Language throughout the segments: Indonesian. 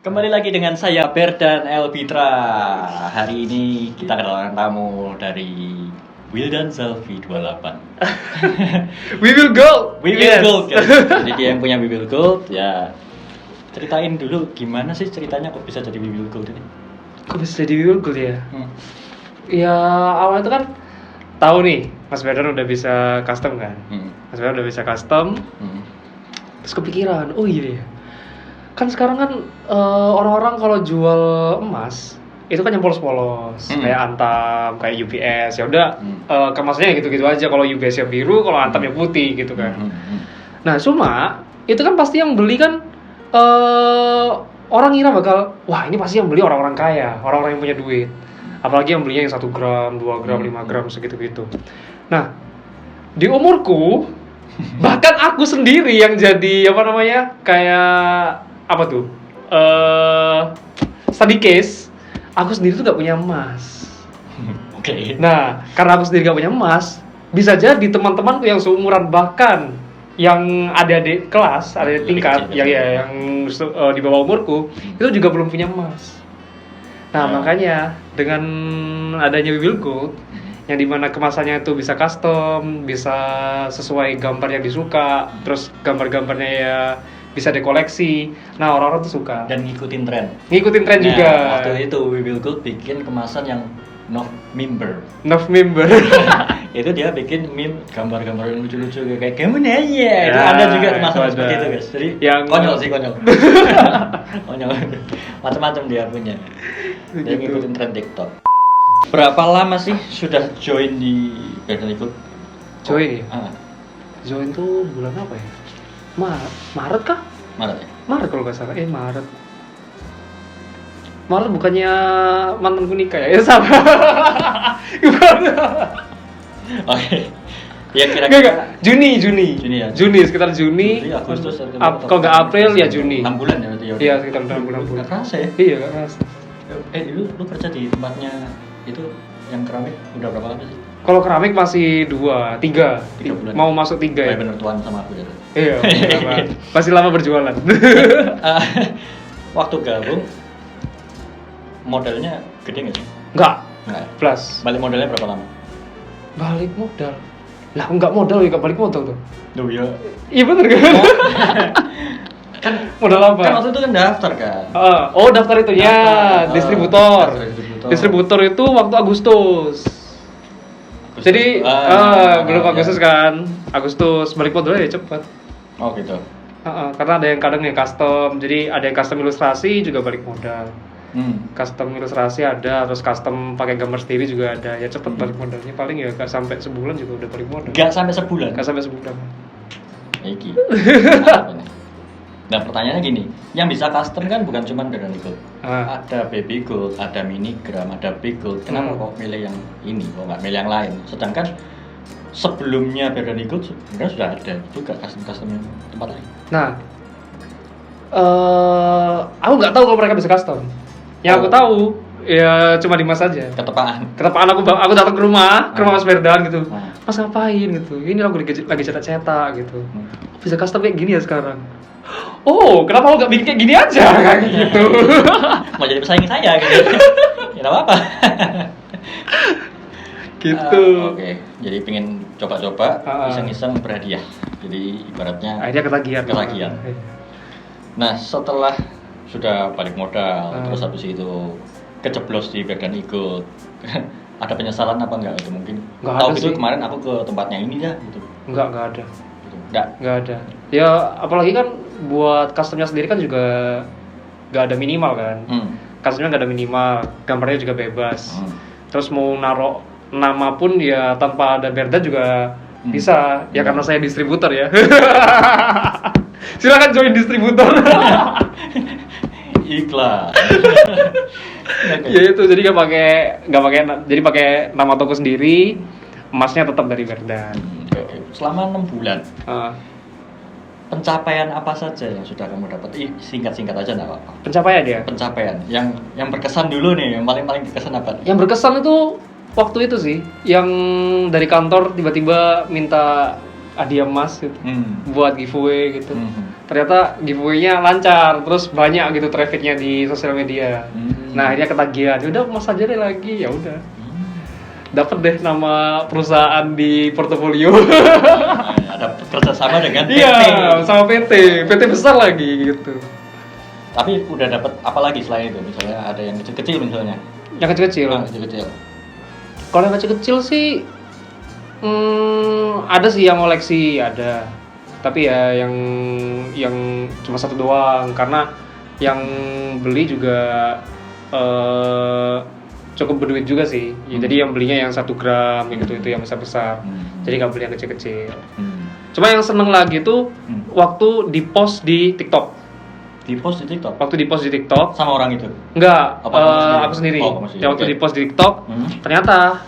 Kembali lagi dengan saya Ber dan Elvitra. Hari ini kita kedatangan tamu dari Wildan Selfie 28. We will go. We will gold guys. Jadi dia yang punya We will gold ya. Ceritain dulu gimana sih ceritanya kok bisa jadi We will gold ini? Kok bisa jadi We will go ya? Ya awal itu kan tahu nih Mas Berdan udah bisa custom kan. Mas Berdan udah bisa custom. Terus kepikiran, oh iya ya. Kan sekarang kan orang-orang kalau jual emas itu kan yang polos-polos, kayak Antam, kayak UPS, ya udah kemasannya gitu-gitu aja. Kalau UPS yang biru, kalau Antam yang putih gitu kan. Nah cuma itu kan pasti yang beli kan orang ngira bakal, wah ini pasti yang beli orang-orang kaya, orang-orang yang punya duit. Apalagi yang belinya yang 1 gram, 2 gram, 5 gram segitu-gitu. Nah di umurku bahkan aku sendiri yang jadi apa namanya kayak apa tuh study case, aku sendiri tuh gak punya emas. Oke. Nah karena aku sendiri gak punya emas, bisa jadi teman-temanku yang seumuran bahkan yang adik-adik kelas, adik tingkat yang di bawah umurku itu juga belum punya emas. Nah makanya dengan adanya We Will Gold yang dimana kemasannya itu bisa custom, bisa sesuai gambar yang disuka, terus gambar-gambarnya ya bisa dikoleksi. Nah orang-orang tuh suka Dan ngikutin tren. Ngikutin tren juga. Waktu itu We Will Gold bikin kemasan yang November. Itu dia bikin meme gambar-gambar yang lucu-lucu kayak kamu nanya. Itu ada juga kemasan seperti itu guys. Jadi yang konyol. Konyol. Macam-macam dia punya. Dia ngikutin tren TikTok. Berapa lama sih sudah join di Berdan Gold? Join ya? Join tuh bulan apa ya? Maret kah? Maret ya? Maret kalau nggak salah. Maret bukannya mantanku nikah ya? Ya sama. Gimana? Oke. Ya kira-kira Juni ya? Juni, sekitar Juni. Agustus, Kalau nggak April ya Juni. 6 bulan ya berarti ya? Iya, sekitar 6 bulan. Nggak kerasa ya? Iya, nggak kerasa. Lu kerja di tempatnya itu yang keramik udah berapa lama sih? Kalau keramik masih 3 bulan. Mau masuk 3 ya? Bener tuan sama aku ya. Iya, masih lama berjualan. Waktu gabung modalnya gede nggak sih? Enggak. Plus. Balik modalnya berapa lama? Balik modal. Lah, aku nggak modal ya, balik modal tuh. Duh ya. Iya bener kan? Kan modal apa? Kan waktu itu kan daftar kan. Daftar itunya, distributor itu waktu Agustus. Jadi belum Agustus kan, Agustus balik modalnya ya cepet. Oh gitu. Karena ada yang kadang yang custom, jadi ada yang custom ilustrasi juga balik modal. Custom ilustrasi ada, terus custom pakai gambar sendiri juga ada, ya cepet balik modalnya. Paling ya gak sampai sebulan juga udah balik modal. Gak sampai sebulan? Gak sampai sebulan. Iki. Nah pertanyaannya gini, yang bisa custom kan bukan cuma Berdan Gold. Ada baby gold, ada minigram, ada big gold. Kenapa kok milih yang ini, kok nggak milih yang lain? Sedangkan sebelumnya Berdan Gold sebenarnya sudah ada juga custom yang tempat lain. Nah, aku nggak tahu kalau mereka bisa custom. Yang aku tahu ya cuma Dimas aja. Ketepaan aku datang ke rumah Mas Berdan gitu. Mas ngapain gitu? Ini aku lagi cetak-cetak gitu. Bisa custom kayak gini ya sekarang. Oh, kenapa lo gak bikin kayak gini aja? Kayak gitu. Mau jadi pesaing saya gitu. Ya gak apa-apa. Gitu. Oke. Jadi pengen coba-coba, iseng-iseng berhadiah. Jadi ibaratnya akhirnya ketagihan. Nah, setelah sudah balik modal, terus habis itu keceblos di Berdan Gold. Ada penyesalan apa enggak itu mungkin? Tahu gitu kemarin aku ke tempatnya ini ya gitu. Enggak ada. Enggak ada. Ya apalagi kan buat customnya sendiri kan juga enggak ada minimal kan. Customnya enggak ada minimal, gambarnya juga bebas. Terus mau naruh nama pun ya tanpa ada Berdan juga bisa. Ya karena saya distributor ya. Silakan join distributor. Iklan. Ya itu, jadi jadi pakai nama toko sendiri, emasnya tetap dari Berdan. Selama 6 bulan. Pencapaian apa saja yang sudah kamu dapat? Singkat-singkat aja enggak apa-apa. Pencapaian ya? Pencapaian yang berkesan dulu nih, yang paling berkesan apa? Yang berkesan itu waktu itu sih, yang dari kantor tiba-tiba minta hadiah emas gitu. Buat giveaway gitu. Ternyata giveaway-nya lancar, terus banyak gitu trafficnya di sosial media. Nah, akhirnya ketagihan. Udah emas aja deh lagi, ya udah. Dapat deh nama perusahaan di portofolio. Ada kerjasama dengan PT. Iya, sama PT besar lagi gitu. Tapi udah dapat apa lagi selain itu? Misalnya ada yang kecil-kecil misalnya. Yang kecil-kecil. Kecil-kecil. Kalau yang kecil-kecil sih ada sih yang koleksi, ada. Tapi ya yang cuma satu doang, karena yang beli juga cukup berduit juga sih. Jadi yang belinya yang 1 gram yang itu yang besar-besar. Jadi nggak beli yang kecil-kecil. Cuma yang seneng lagi tuh waktu di post di TikTok. Waktu di post di TikTok sama orang itu? Enggak, aku sendiri. Waktu di post di TikTok, ternyata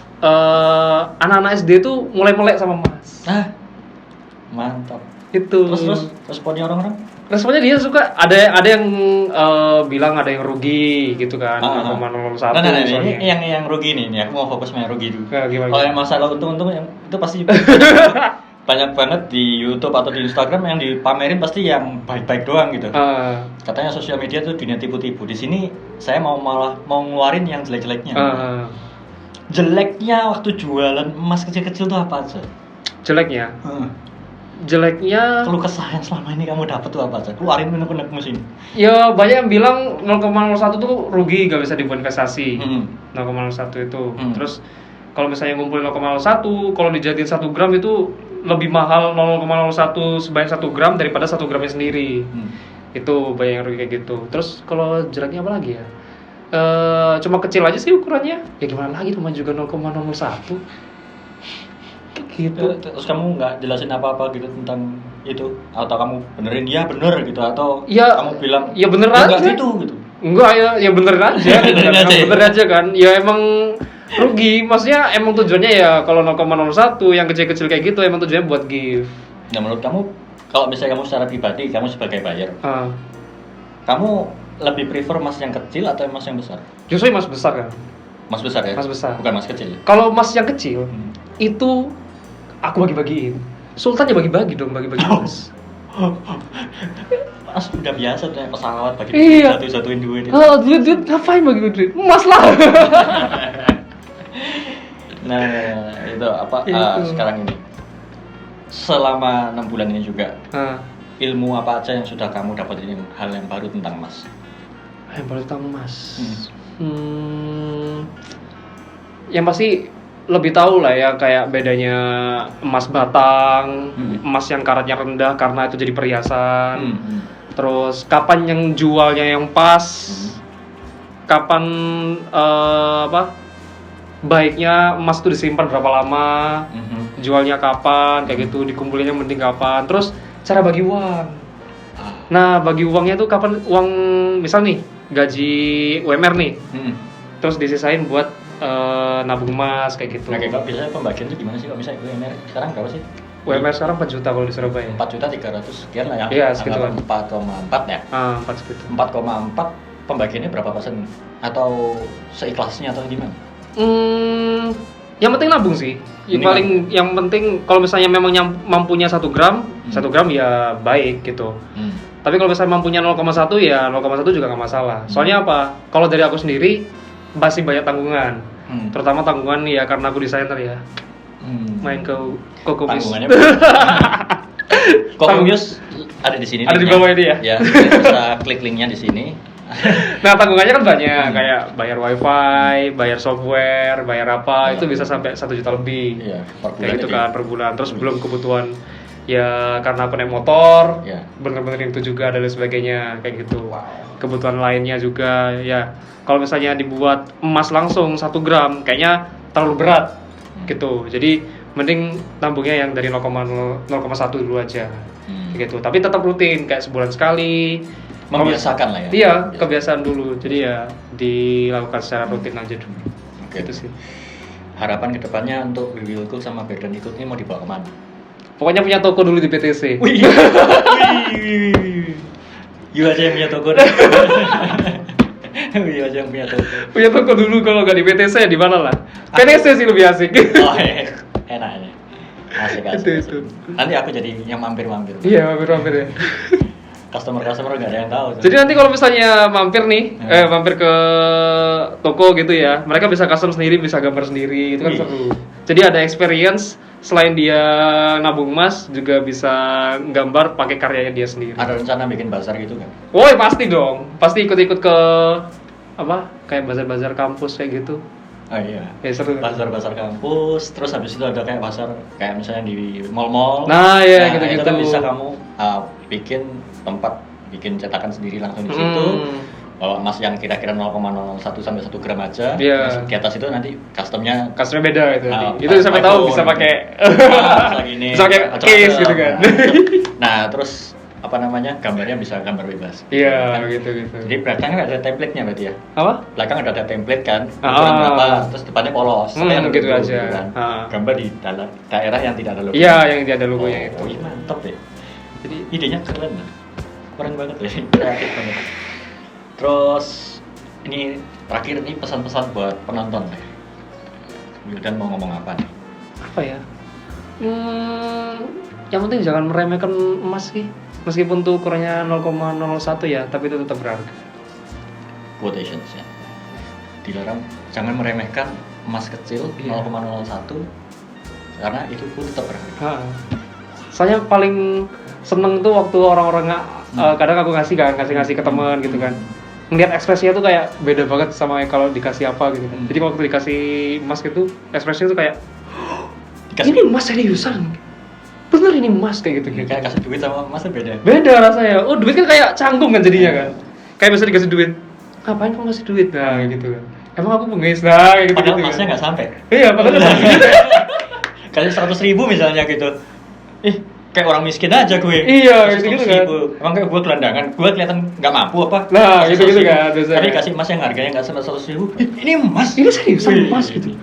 anak-anak SD tuh mulai melek sama emas. Mantap. Itu. Terus responnya orang-orang? Responnya dia suka, ada yang bilang ada yang rugi gitu kan, 0,01. Nah, ini yang rugi nih, aku mau fokus sama yang rugi dulu. Kalau yang masalah untung itu pasti banyak banget di YouTube atau di Instagram yang dipamerin pasti yang baik-baik doang gitu. Katanya sosial media tuh dunia tipu-tipu. Di sini saya malah mau ngeluarin yang jelek-jeleknya. Jeleknya waktu jualan emas kecil-kecil tuh apa aja? Jeleknya? Jeleknya keluh kesah yang selama ini kamu dapat tuh apa aja? Keluarin unek-unekmu sini. Ya banyak yang bilang 0,01 tuh rugi, gak bisa dibuat investasi. 0,01 itu. Terus kalau misalnya ngumpulin 0,01, kalau dijadiin 1 gram itu lebih mahal 0,01 sebanyak 1 gram daripada 1 gramnya sendiri. Itu banyak yang rugi kayak gitu. Terus kalau jeleknya apa lagi ya? Cuma kecil aja sih ukurannya. Ya gimana lagi, cuma juga 0,01. Gitu. Terus kamu nggak jelasin apa-apa gitu tentang itu, atau kamu benerin ya bener gitu, atau ya, kamu bilang ya bener aja gitu enggak ya bener aja. bener aja kan, ya emang rugi, maksudnya emang tujuannya ya kalau 0,01 yang kecil-kecil kayak gitu emang tujuannya buat give. Nah menurut kamu, kalau misalnya kamu secara pribadi, kamu sebagai buyer, kamu lebih prefer emas yang kecil atau emas yang besar? Justru emas besar kan. Emas besar ya? Emas besar. Bukan emas kecil. Kalau emas yang kecil itu aku bagi-bagiin. Sultan ya bagi-bagi dong, bagi-bagi emas. Mas udah biasa tuh naik pesawat bagi satu-satuin duit. Duit ngapain bagi duit? Emas lah. Nah, itu apa sekarang ini? Selama 6 bulan ini juga. Ilmu apa aja yang sudah kamu dapetin, hal yang baru tentang emas? Yang baru tentang emas. Yang pasti lebih tahu lah ya, kayak bedanya emas batang, emas yang karatnya rendah karena itu jadi perhiasan. Terus kapan yang jualnya yang pas, kapan baiknya emas itu disimpan berapa lama, jualnya kapan, kayak gitu, dikumpulinnya mending kapan. Terus cara bagi uang. Nah, bagi uangnya tuh kapan, uang misal nih gaji UMR nih, terus disisain buat nabung emas kayak gitu. Nah, kayak biasanya pembagian itu gimana sih kalau misalnya UMR sekarang berapa sih? UMR sekarang 4 juta kalau di Surabaya. 4.300.000 sekian lah ya. Iya, segituan. 4,4 ya? 4 segitu. 4,4 pembagiannya berapa persen? Atau seikhlasnya atau gimana? Yang penting nabung sih. Yang penting kalau misalnya memang mampunya 1 gram, 1 gram ya baik gitu. Tapi kalau misalnya mampunya 0,1 ya 0,1 juga nggak masalah. Soalnya apa? Kalau dari aku sendiri masih banyak tanggungan. Terutama tanggungan ya karena aku desainer ya. Main ke Kokomis. Tanggungannya Kokomis ada di sini. Ada di bawah ini ya. Ya, bisa klik linknya di sini. Nah, tanggungannya kan banyak, kayak bayar wifi, bayar software, bayar apa, itu bisa sampai 1 juta lebih. Iya, per bulan. Kayak gitu kan, per bulan. Terus belum kebutuhan ya karena aku naik motor, bener-bener itu juga dan lain sebagainya, kayak gitu. Kebutuhan lainnya juga ya. Kalau misalnya dibuat emas langsung 1 gram, kayaknya terlalu berat gitu. Jadi mending nabungnya yang dari 0,1 dulu aja. Gitu. Tapi tetap rutin, kayak sebulan sekali. Membiasakan lah ya. Iya, kebiasaan dulu. Jadi ya dilakukan secara rutin aja dulu. Gitu sih. Harapan kedepannya untuk Wiwilkul sama Berdan Ikut ini mau dibawa kemana? Pokoknya punya toko dulu di PTC. Wih. You aja yang punya toko. You aja yang punya toko. Punya toko dulu, kalau nggak di PTC di mana lah? PTC sih lebih asik. Oh, enak. Asik. Itu. Nanti aku jadi yang mampir-mampir. Iya, mampir ya. Customer nggak ada yang tahu. Jadi nanti kalau misalnya mampir nih, mampir ke toko gitu ya, mereka bisa custom sendiri, bisa gambar sendiri, itu kan seru. Jadi ada experience, selain dia nabung emas, juga bisa gambar pakai karyanya dia sendiri. Ada rencana bikin bazar gitu kan? Woi pasti dong, pasti ikut-ikut ke apa, kayak bazar-bazar kampus kayak gitu. Oh iya. Ya seru. Bazar-bazar kampus, terus habis itu ada kayak bazar kayak misalnya di mall-mall. Nah ya gitu-gitu. Itu kan bisa kamu bikin tempat, bikin cetakan sendiri langsung di situ. Kalau emas yang kira-kira 0,01 sampai 1 gram aja, di atas itu nanti customnya beda itu. Itu siapa tahu bisa pakai bisa pakai case gitu kan. Nah, terus apa namanya, gambarnya bisa gambar bebas. Iya, gitu. Jadi belakang ada template-nya berarti ya? Apa? Belakang ada template kan, ukuran berapa, terus depannya polos. Gitu aja. Kan? Gambar di daerah yang tidak ada logo. Iya, yang tidak ada logonya itu. Oh iya, mantap deh. Jadi idenya keren lah. Keren banget ya, kreatif banget. Terus ini terakhir nih pesan-pesan buat penonton nih. Wildan mau ngomong apa nih? Apa ya? Yang penting jangan meremehkan emas sih. Meskipun tuh ukurannya 0,01 ya, tapi itu tetap berharga. Quotations ya. Dilarang, jangan meremehkan emas kecil 0,01 karena itu pun tetap berharga. Soalnya paling seneng tuh waktu orang-orang kadang aku ngasih ke teman gitu kan. Ngeliat ekspresinya tuh kayak beda banget sama kalau dikasih apa gitu. Jadi kalau dikasih emas gitu, ekspresinya tuh kayak ini emas seriusan. Bener ini emas kayak gitu. Kayak kasih duit sama emasnya beda. Beda rasanya. Oh, duit kan kayak canggung kan jadinya kan. Kayak bisa dikasih duit. Ngapain kamu ngasih duit? Nah, gitu kan. Emang aku pengemis kayak gitu. Padahal emasnya nggak sampai. Iya, padahal nggak sampai. Kasih 100.000 misalnya gitu. Kayak orang miskin aja gue. Iya, gitu kan. Emang kayak gue gelandangan, gue kelihatan nggak mampu apa? Nah, gitu kan biasanya. Tapi kasih emas yang harganya nggak sampai 100.000. Ini emas. Ini seriusan emas gitu.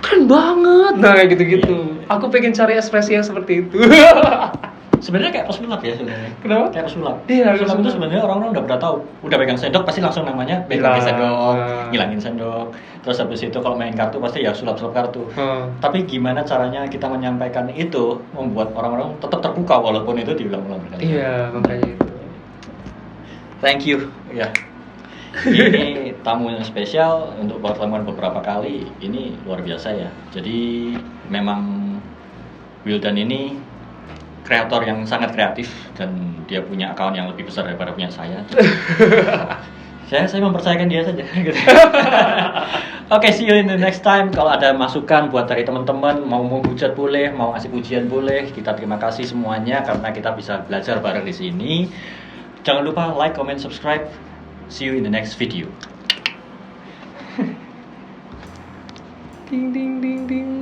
Keren banget. Nah, kayak gitu-gitu. Aku pengen cari ekspresi yang seperti itu. Sebenarnya kayak pesulap ya sebenarnya. Kenapa? Kayak pesulap. Iya, pesulap itu sebenarnya orang-orang udah pernah tahu. Udah pegang sendok pasti langsung namanya pegang sendok, ngilangin sendok. Terus habis itu kalau main kartu pasti ya sulap-sulap kartu. Tapi gimana caranya kita menyampaikan itu membuat orang-orang tetap terbuka walaupun itu diulang-ulang berkali. Iya, makanya itu. Thank you. Ya. Ini tamu yang spesial untuk pertemuan beberapa kali. Ini luar biasa ya. Jadi memang Wildan ini kreator yang sangat kreatif dan dia punya akun yang lebih besar daripada punya saya. Saya mempercayakan dia saja. Oke, see you in the next time. Kalau ada masukan buat dari teman-teman, mau menghujat boleh, mau ngasih pujian boleh. Kita terima kasih semuanya karena kita bisa belajar bareng di sini. Jangan lupa like, comment, subscribe. See you in the next video. Ding ding ding ding.